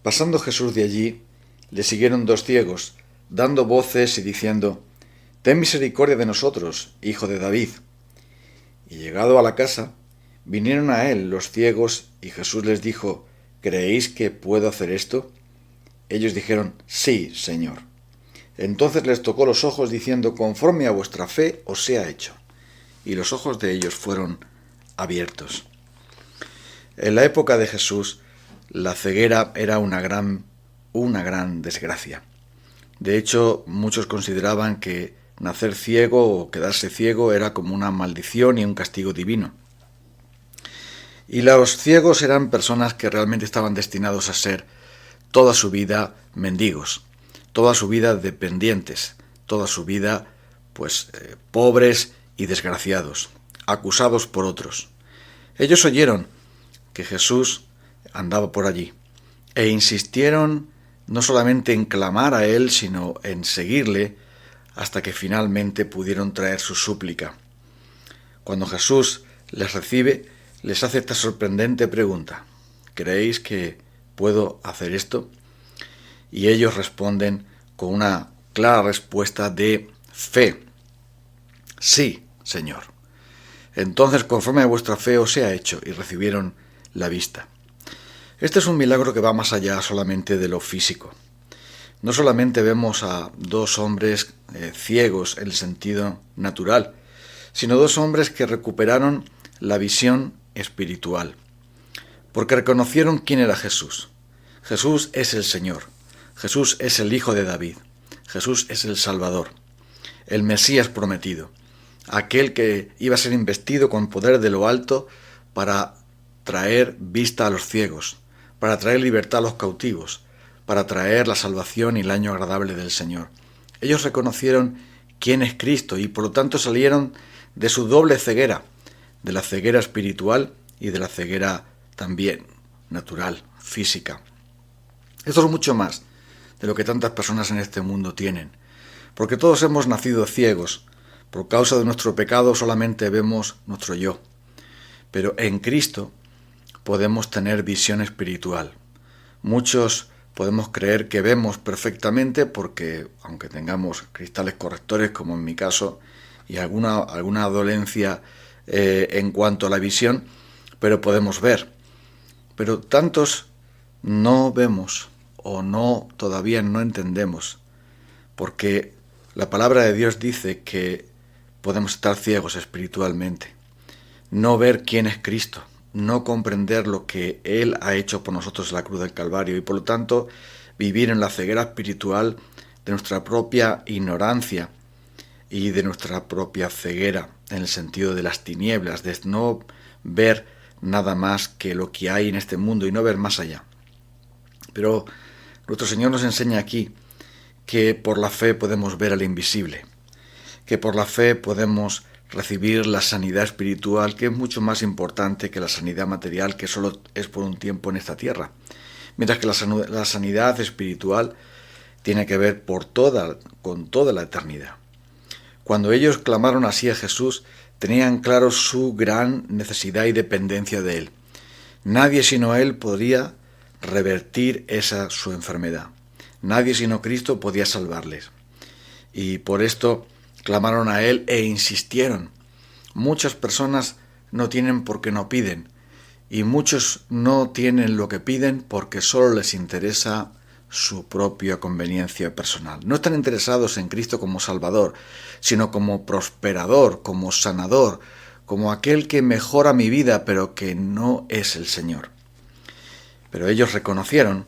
Pasando Jesús de allí, le siguieron dos ciegos, dando voces y diciendo: «Ten misericordia de nosotros, hijo de David». Y llegado a la casa, vinieron a él los ciegos, y Jesús les dijo: «¿Creéis que puedo hacer esto?». Ellos dijeron: «Sí, Señor». Entonces les tocó los ojos, diciendo: «Conforme a vuestra fe os sea hecho». Y los ojos de ellos fueron abiertos. En la época de Jesús, la ceguera era una gran desgracia. De hecho, muchos consideraban que nacer ciego o quedarse ciego era como una maldición y un castigo divino. Y los ciegos eran personas que realmente estaban destinados a ser toda su vida mendigos, toda su vida dependientes, toda su vida pobres y desgraciados, acusados por otros. Ellos oyeron que Jesús andaba por allí e insistieron no solamente en clamar a él, sino en seguirle hasta que finalmente pudieron traer su súplica. Cuando Jesús les recibe, les hace esta sorprendente pregunta: ¿creéis que puedo hacer esto? Y ellos responden con una clara respuesta de fe: sí, Señor. Entonces, conforme a vuestra fe os sea hecho, y recibieron la vista. Este es un milagro que va más allá solamente de lo físico. No solamente vemos a dos hombres ciegos en el sentido natural, sino dos hombres que recuperaron la visión espiritual, porque reconocieron quién era Jesús. Jesús es el Señor, Jesús es el Hijo de David, Jesús es el Salvador, el Mesías prometido, aquel que iba a ser investido con poder de lo alto para traer vista a los ciegos, para traer libertad a los cautivos, para traer la salvación y el año agradable del Señor. Ellos reconocieron quién es Cristo y por lo tanto salieron de su doble ceguera, de la ceguera espiritual y de la ceguera también natural, física. Esto es mucho más de lo que tantas personas en este mundo tienen, porque todos hemos nacido ciegos. Por causa de nuestro pecado solamente vemos nuestro yo, pero en Cristo podemos tener visión espiritual. Muchos podemos creer que vemos perfectamente porque, aunque tengamos cristales correctores, como en mi caso, y alguna dolencia en cuanto a la visión, pero podemos ver. Pero tantos no vemos o todavía no entendemos, porque la palabra de Dios dice que podemos estar ciegos espiritualmente, no ver quién es Cristo, no comprender lo que Él ha hecho por nosotros en la cruz del Calvario y por lo tanto vivir en la ceguera espiritual de nuestra propia ignorancia y de nuestra propia ceguera en el sentido de las tinieblas, de no ver nada más que lo que hay en este mundo y no ver más allá. Pero nuestro Señor nos enseña aquí que por la fe podemos ver al invisible, que por la fe podemos recibir la sanidad espiritual, que es mucho más importante que la sanidad material, que solo es por un tiempo en esta tierra, mientras que la sanidad espiritual tiene que ver con toda la eternidad. Cuando ellos clamaron así a Jesús, tenían claro su gran necesidad y dependencia de Él. Nadie sino Él podría revertir su enfermedad. Nadie sino Cristo podía salvarles. Y por esto clamaron a Él e insistieron. Muchas personas no tienen porque no piden, y muchos no tienen lo que piden porque solo les interesa su propia conveniencia personal. No están interesados en Cristo como Salvador, sino como prosperador, como sanador, como aquel que mejora mi vida, pero que no es el Señor. Pero ellos reconocieron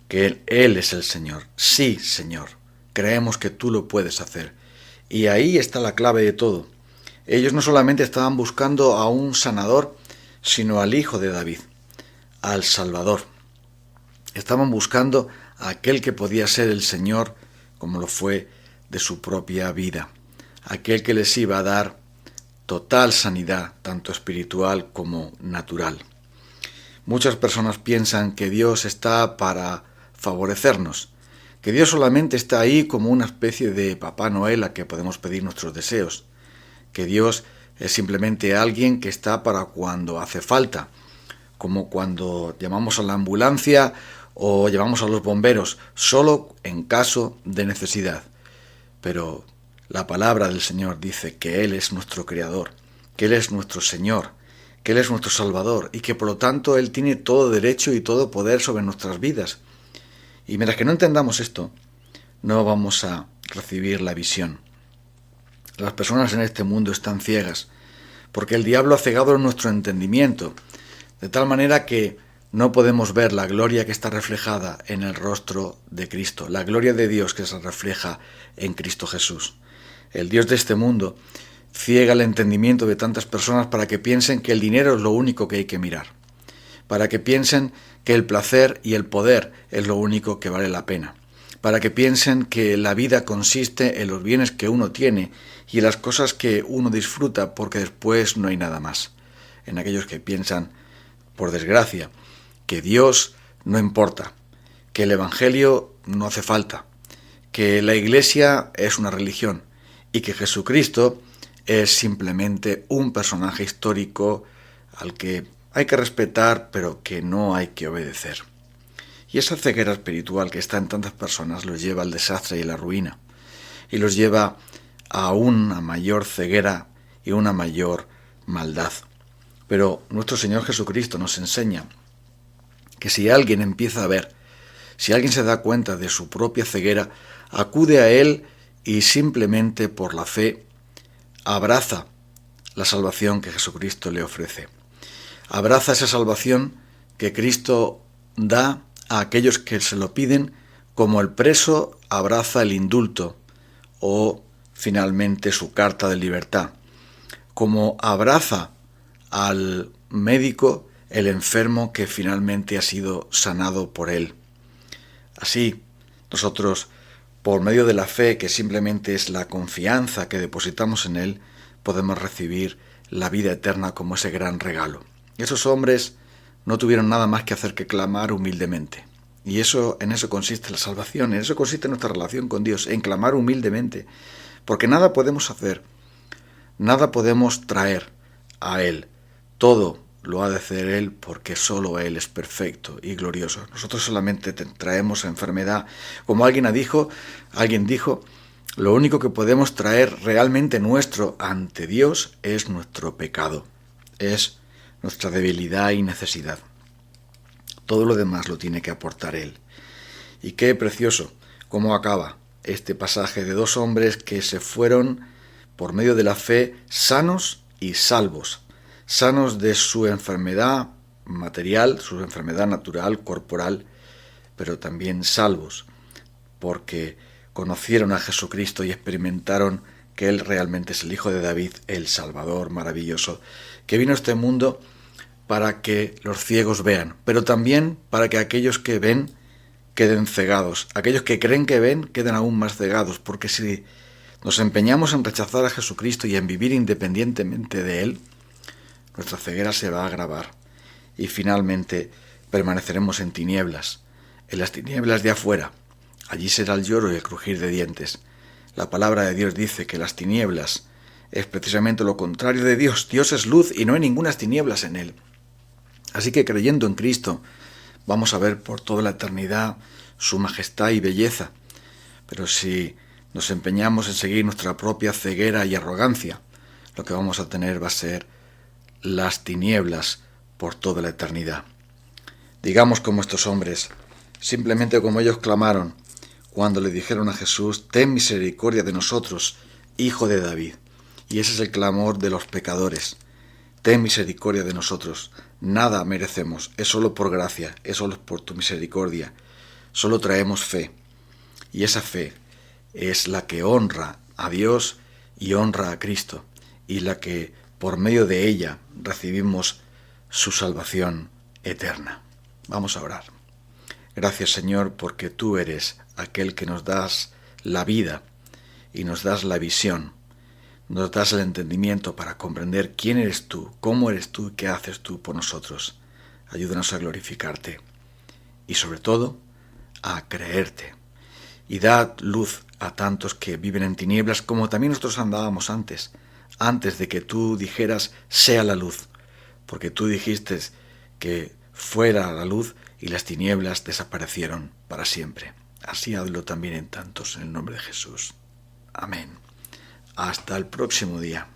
que Él es el Señor. Sí, Señor, creemos que tú lo puedes hacer. Y ahí está la clave de todo. Ellos no solamente estaban buscando a un sanador, sino al Hijo de David, al Salvador. Estaban buscando a aquel que podía ser el Señor, como lo fue de su propia vida, aquel que les iba a dar total sanidad, tanto espiritual como natural. Muchas personas piensan que Dios está para favorecernos, que Dios solamente está ahí como una especie de Papá Noel a que podemos pedir nuestros deseos, que Dios es simplemente alguien que está para cuando hace falta, como cuando llamamos a la ambulancia o llamamos a los bomberos solo en caso de necesidad. Pero la palabra del Señor dice que Él es nuestro Creador, que Él es nuestro Señor, que Él es nuestro Salvador y que por lo tanto Él tiene todo derecho y todo poder sobre nuestras vidas. Y mientras que no entendamos esto, no vamos a recibir la visión. Las personas en este mundo están ciegas, porque el diablo ha cegado nuestro entendimiento, de tal manera que no podemos ver la gloria que está reflejada en el rostro de Cristo, la gloria de Dios que se refleja en Cristo Jesús. El Dios de este mundo ciega el entendimiento de tantas personas para que piensen que el dinero es lo único que hay que mirar, para que piensen que el placer y el poder es lo único que vale la pena, para que piensen que la vida consiste en los bienes que uno tiene y en las cosas que uno disfruta, porque después no hay nada más. En aquellos que piensan, por desgracia, que Dios no importa, que el Evangelio no hace falta, que la Iglesia es una religión y que Jesucristo es simplemente un personaje histórico al que hay que respetar, pero que no hay que obedecer. Y esa ceguera espiritual que está en tantas personas los lleva al desastre y a la ruina, y los lleva a una mayor ceguera y una mayor maldad. Pero nuestro Señor Jesucristo nos enseña que si alguien empieza a ver, si alguien se da cuenta de su propia ceguera, acude a Él y simplemente por la fe abraza la salvación que Jesucristo le ofrece. Abraza esa salvación que Cristo da a aquellos que se lo piden, como el preso abraza el indulto o finalmente su carta de libertad, como abraza al médico el enfermo que finalmente ha sido sanado por él. Así, nosotros, por medio de la fe, que simplemente es la confianza que depositamos en Él, podemos recibir la vida eterna como ese gran regalo. Esos hombres no tuvieron nada más que hacer que clamar humildemente. Y en eso consiste la salvación, en eso consiste nuestra relación con Dios, en clamar humildemente. Porque nada podemos hacer, nada podemos traer a Él. Todo lo ha de hacer Él, porque solo Él es perfecto y glorioso. Nosotros solamente traemos enfermedad. Como alguien dijo, lo único que podemos traer realmente nuestro ante Dios es nuestro pecado, es nuestra debilidad y necesidad. Todo lo demás lo tiene que aportar Él. Y qué precioso cómo acaba este pasaje de dos hombres que se fueron por medio de la fe sanos y salvos. Sanos de su enfermedad material, su enfermedad natural, corporal, pero también salvos, porque conocieron a Jesucristo y experimentaron que Él realmente es el Hijo de David, el Salvador maravilloso, que vino a este mundo para que los ciegos vean, pero también para que aquellos que ven queden cegados, aquellos que creen que ven queden aún más cegados, porque si nos empeñamos en rechazar a Jesucristo y en vivir independientemente de Él, nuestra ceguera se va a agravar y finalmente permaneceremos en tinieblas, en las tinieblas de afuera. Allí será el lloro y el crujir de dientes. La palabra de Dios dice que las tinieblas es precisamente lo contrario de Dios. Dios es luz y no hay ninguna tinieblas en Él. Así que creyendo en Cristo vamos a ver por toda la eternidad su majestad y belleza. Pero si nos empeñamos en seguir nuestra propia ceguera y arrogancia, lo que vamos a tener va a ser las tinieblas por toda la eternidad. Digamos como estos hombres, simplemente como ellos clamaron cuando le dijeron a Jesús: ten misericordia de nosotros, Hijo de David. Y ese es el clamor de los pecadores: ten misericordia de nosotros. Nada merecemos, es solo por gracia, es solo por tu misericordia. Solo traemos fe, y esa fe es la que honra a Dios y honra a Cristo, y la que por medio de ella recibimos su salvación eterna. Vamos a orar. Gracias, Señor, porque tú eres aquel que nos das la vida y nos das la visión, nos das el entendimiento para comprender quién eres tú, cómo eres tú y qué haces tú por nosotros. Ayúdanos a glorificarte y sobre todo a creerte. Y da luz a tantos que viven en tinieblas, como también nosotros andábamos antes de que tú dijeras sea la luz, porque tú dijiste que fuera la luz y las tinieblas desaparecieron para siempre. Así hazlo también en tantos, en el nombre de Jesús. Amén. Hasta el próximo día.